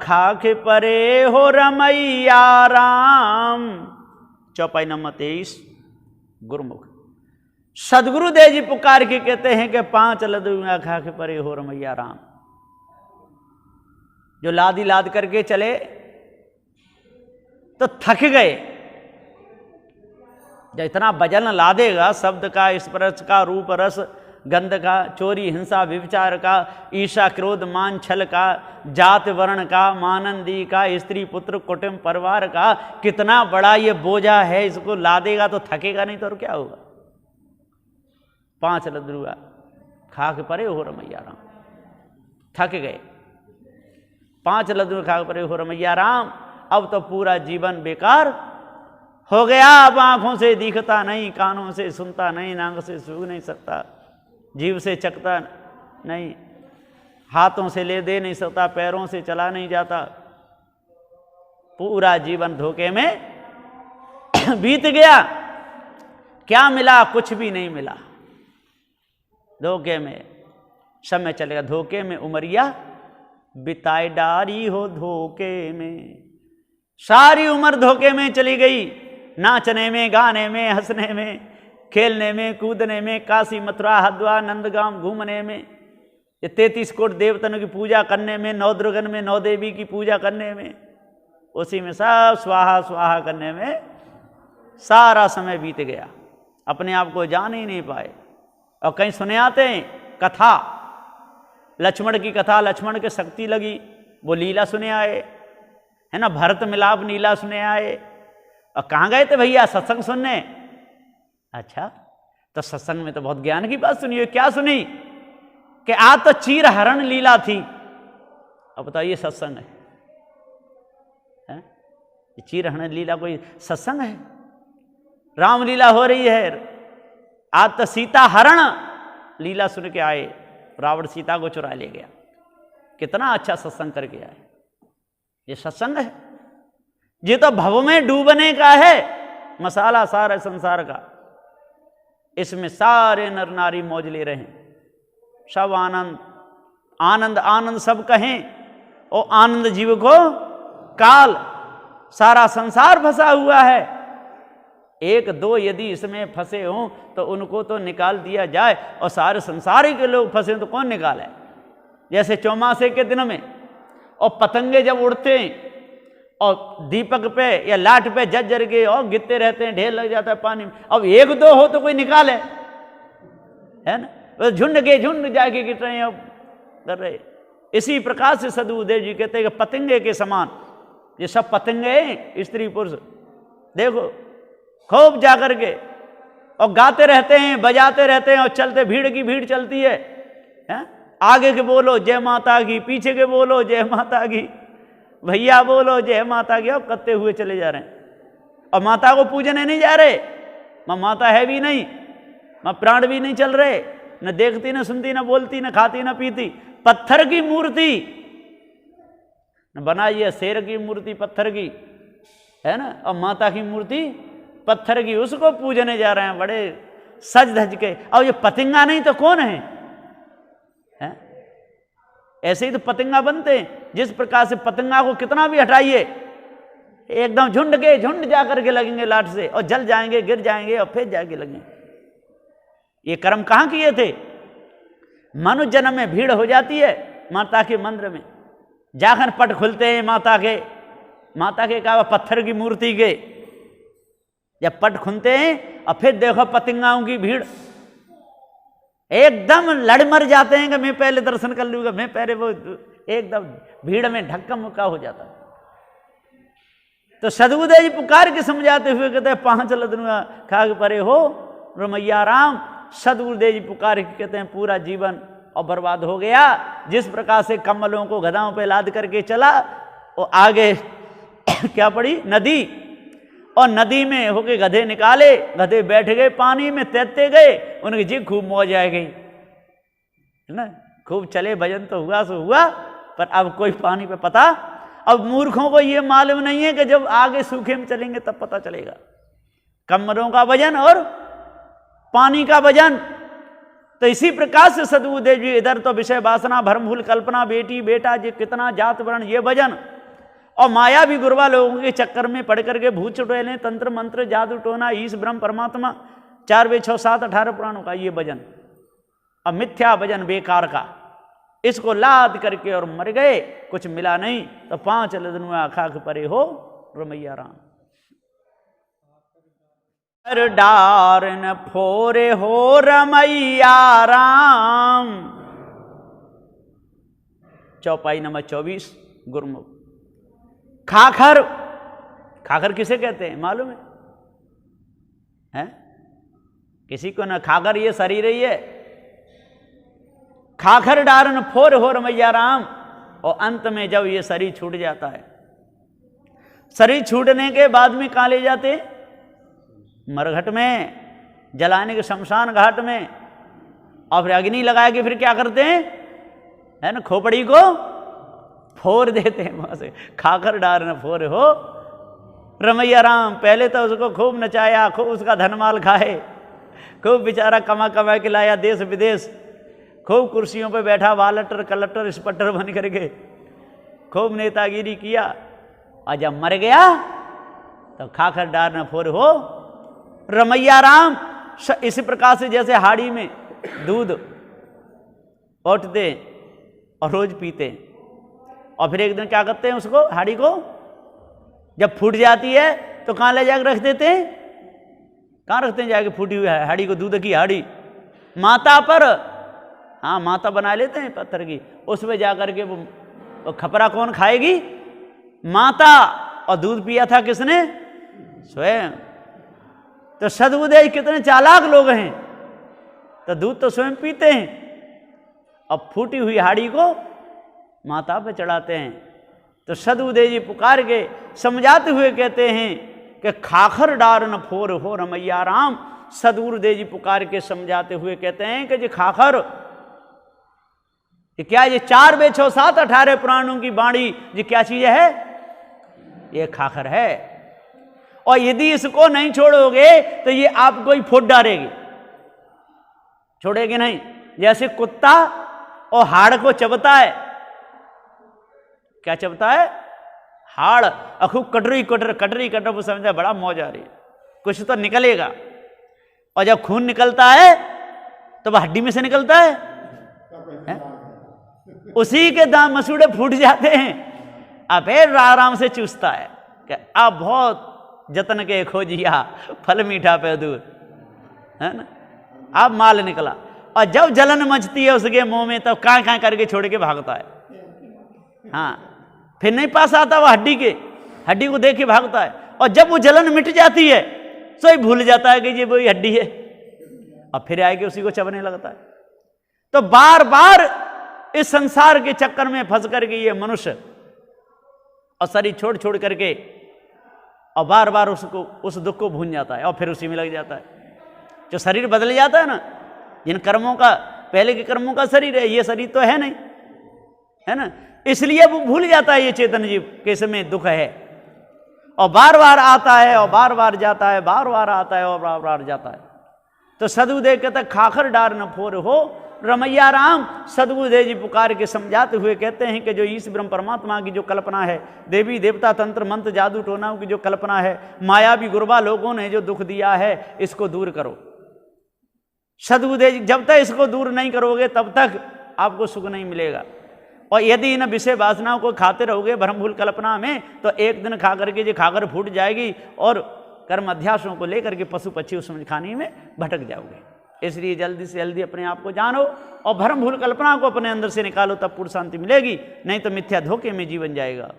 खाक परे हो रमैया राम। चौपाई नंबर 23 गुरुमुख। सदगुरुदेव जी पुकार के कहते हैं कि 5 लदुआ खाक परे हो रमैया राम। जो लादी लाद करके चले तो थक गए। जब इतना वजन लादेगा, शब्द का, स्पर्श का, रूप रस गंध का, चोरी हिंसा व्यभिचार का, ईर्ष्या क्रोध मान छल का, जात वर्ण का, मानंदी का, स्त्री पुत्र कुटुंब परिवार का, कितना बड़ा ये बोझा है, इसको लादेगा तो थकेगा नहीं तो और क्या होगा। 5 लदुआ खाक परे हो रमैया राम। थक गए। 5 लदुआ खाक परे हो रमैया राम। अब तो पूरा जीवन बेकार हो गया। अब आंखों से दिखता नहीं, कानों से सुनता नहीं, नाक से सूंघ नहीं सकता, जीभ से चखता नहीं, हाथों से ले दे नहीं सकता, पैरों से चला नहीं जाता। पूरा जीवन धोखे में बीत गया। क्या मिला? कुछ भी नहीं मिला। धोखे में समय चलेगा। धोखे में उमरिया बिताई डारी हो धोखे में। सारी उम्र धोखे में चली गई। नाचने में, गाने में, हंसने में, खेलने में, कूदने में, काशी मथुरा हरिद्वार नंदगांव घूमने में, ये 33 कोटि देवतनों की पूजा करने में, 9 दुर्गन में 9 देवी की पूजा करने में, उसी में सब स्वाहा स्वाहा करने में सारा समय बीत गया। अपने आप को जान ही नहीं पाए। और कहीं सुने आते हैं कथा, लक्ष्मण की कथा, लक्ष्मण के शक्ति लगी, वो लीला सुने आए, है ना, भरत मिलाप लीला सुने आए। और कहाँ गए थे भैया? सत्संग सुनने। अच्छा, तो सत्संग में तो बहुत ज्ञान की बात सुनी। क्या सुनी? कि आज तो चीर हरण लीला थी। अब बताइए सत्संग है? ये चीर हरण लीला कोई सत्संग है? रामलीला हो रही है। आज तो सीता हरण लीला सुन के आए, रावण सीता को चुरा ले गया। कितना अच्छा सत्संग करके आए। ये सत्संग है? ये तो भव में डूबने का है मसाला सारा संसार का। इसमें सारे नर नारी मौज ले रहे हैं। सब आनंद आनंद आनंद सब कहें। और आनंद जीव को काल। सारा संसार फंसा हुआ है। 1-2 यदि इसमें फंसे हों तो उनको तो निकाल दिया जाए। और सारे संसार के लोग फंसे तो कौन निकाले? जैसे चौमासे के दिन में और पतंगे जब उड़ते हैं और दीपक पे या लाट पे जर के और गिरते रहते हैं, ढेर लग जाता है पानी में। अब 1-2 हो तो कोई निकाले, है ना? झुंड के झुंड जाके गिर रहे हैं, अब कर रहे। इसी प्रकार से सदगुरुदेव जी कहते हैं कि पतंगे के समान ये सब पतंगे हैं, स्त्री पुरुष। देखो खूब जा करके और गाते रहते हैं, बजाते रहते हैं और चलते, भीड़ की भीड़ चलती है। आगे के बोलो जय माता की, पीछे के बोलो जय माता की, भैया बोलो जय माता की। अब करते हुए चले जा रहे हैं और माता को पूजने नहीं जा रहे। माँ माता है भी नहीं, माँ प्राण भी नहीं चल रहे, न देखती न सुनती न बोलती न खाती न पीती। पत्थर की मूर्ति न बनाई है, शेर की मूर्ति पत्थर की, है ना, और माता की मूर्ति पत्थर की, उसको पूजने जा रहे हैं बड़े सज धज के। और ये पतंगा नहीं तो कौन है? ऐसे ही तो पतंगा बनते हैं। जिस प्रकार से पतंगा को कितना भी हटाइए, एकदम झुंड के झुंड जाकर के लगेंगे लाट से और जल जाएंगे, गिर जाएंगे और फिर जाके लगेंगे। ये कर्म कहाँ किए थे? मनुष्य जन्म में भीड़ हो जाती है माता के मंदिर में, जाकर पट खुलते हैं माता के कहा पत्थर की मूर्ति के। जब पट खुलते हैं और फिर देखो पतंगाओं की भीड़, एकदम लड़ मर जाते हैं कि मैं पहले दर्शन कर लूंगा, मैं पहले। वो एकदम भीड़ में ढक्का मुक्का हो जाता। तो सदगुरुदेव जी पुकार के समझाते हुए कहते हैं 5 लदुआ खाक परे हो रमैया राम। सदगुरुदेव जी पुकार के कहते हैं पूरा जीवन और बर्बाद हो गया। जिस प्रकार से कमलों को गधाओं पे लाद करके चला और आगे क्या पड़ी? नदी। और नदी में होके गधे निकाले, गधे बैठ गए पानी में, तैरते गए, उनकी जी खूब मौज आ गई, है ना, खूब चले, भजन तो हुआ सो हुआ। पर अब कोई पानी पे पता। अब मूर्खों को ये मालूम नहीं है कि जब आगे सूखे में चलेंगे तब पता चलेगा। कमरों का वजन और पानी का वजन। तो इसी प्रकार से सदगुरुदेव जी इधर तो विषय वासना, भ्रम भूल कल्पना, बेटी बेटा, ये कितना जात वर्ण, ये भजन, और माया भी गुरबा लोगों के चक्कर में पढ़ करके भूत चुड़ैलें, तंत्र मंत्र, जादू टोना, ईश ब्रह्म परमात्मा, 4 वेद 6 7 18 पुराणों का ये भजन, अब मिथ्या भजन बेकार का, इसको लाद करके और मर गए, कुछ मिला नहीं। तो 5 लदनुआ खाक परे हो रमैया राम। डार न फोरे हो रमैया राम। चौपाई नंबर 24 गुरुमुख। खाखर, खाखर किसे कहते हैं मालूम है? हैं? किसी को न खाखर ये शरीर ही है। खाखर डारन फोर हो रमैया राम। और अंत में जब ये शरीर छूट जाता है, शरीर छूटने के बाद में कहाँ ले जाते? मरघट में, जलाने के शमशान घाट में, और फिर अग्नि लगा के फिर क्या करते हैं, है ना, खोपड़ी को फोड़ देते हैं वहां से। खाकर डार न फोर हो रमैया राम। पहले तो उसको खूब नचाया, खूब उसका धनमाल खाए, खूब बेचारा कमा कमा के लाया देश विदेश, खूब कुर्सियों पे बैठा, वालटर कलेक्टर इंस्पेक्टर बन करके खूब नेतागिरी किया, और जब मर गया तो खाकर डार न फोर हो रमैया राम। इसी प्रकार से जैसे हाड़ी में दूध ओटते और रोज पीते, और फिर एक दिन क्या करते हैं, उसको हाड़ी को जब फूट जाती है तो कहाँ ले जाकर रख देते हैं? कहाँ रखते हैं जाके फूटी हुई हाड़ी को? दूध की हाड़ी माता पर, हाँ माता बना लेते हैं पत्थर की, उसमें जाकर के वो खपरा कौन खाएगी? माता। और दूध पिया था किसने? स्वयं। तो सदगुरुदेव कितने चालाक लोग हैं, तो दूध तो स्वयं पीते हैं, अब फूटी हुई हाड़ी को माता पे चढ़ाते हैं। तो सदगुरुदेव जी पुकार के समझाते हुए कहते हैं कि खाखर डार न फोर हो रमैया राम। सदगुरुदेव जी पुकार के समझाते हुए कहते हैं कि जी खाखर, ये क्या, ये 4 वेद 6 7 18 पुराणों की वाणी, ये क्या चीज है? ये खाखर है। और यदि इसको नहीं छोड़ोगे तो ये आपको ही फूट डालेगी, छोड़ेगी नहीं। जैसे कुत्ता और हाड़ को चबता है, क्या चबता है? हाड़। और खूब कटरी कटर कटरी कटर, वो समझा बड़ा मौज आ रही है, कुछ तो निकलेगा। और जब खून निकलता है तो वह हड्डी में से निकलता है? उसी के दांत मसूड़े फूट जाते हैं, अब फिर आराम से चूसता है कि अब बहुत जतन के खोजिया फल मीठा पे दूर, है ना, अब माल निकला। और जब जलन मचती है उसके मुंह में, तब कहाँ कहाँ करके छोड़ के भागता है। हाँ, फिर नहीं पास आता वह हड्डी को देख के भागता है। और जब वो जलन मिट जाती है तो ही भूल जाता है कि ये वही हड्डी है, और फिर आके उसी को चबने लगता है। तो बार बार इस संसार के चक्कर में फंस करके ये मनुष्य और शरीर छोड़ छोड़ करके और बार बार उसको उस दुख को भूल जाता है, और फिर उसी में लग जाता है। जो शरीर बदल जाता है ना, जिन कर्मों का, पहले के कर्मों का शरीर है, ये शरीर तो है नहीं, है ना, इसलिए वो भूल जाता है ये चेतन जीव के इसमें दुख है, और बार बार आता है और बार बार जाता है, बार बार आता है और बार बार जाता है। तो सदगुरुदेव कहते खाखर डार न फोर हो रमैया राम। सदगुरुदेव जी पुकार के समझाते हुए कहते हैं कि जो ईश ब्रह्म परमात्मा की जो कल्पना है, देवी देवता तंत्र मंत्र जादू टोनाओं की जो कल्पना है, मायावी गुरबा लोगों ने जो दुख दिया है, इसको दूर करो। सदगुरुदेव जी, जब तक इसको दूर नहीं करोगे तब तक आपको सुख नहीं मिलेगा। और यदि इन विषय वासनाओं को खाते रहोगे भ्रम भूल कल्पना में, तो एक दिन खा करके जो खाकर फूट जाएगी और कर्म अध्यासों को लेकर के पशु पक्षी उस खाने में भटक जाओगे। इसलिए जल्दी से जल्दी अपने आप को जानो और भ्रम भूल कल्पना को अपने अंदर से निकालो, तब पूर्ण शांति मिलेगी, नहीं तो मिथ्या धोखे में जीवन जाएगा।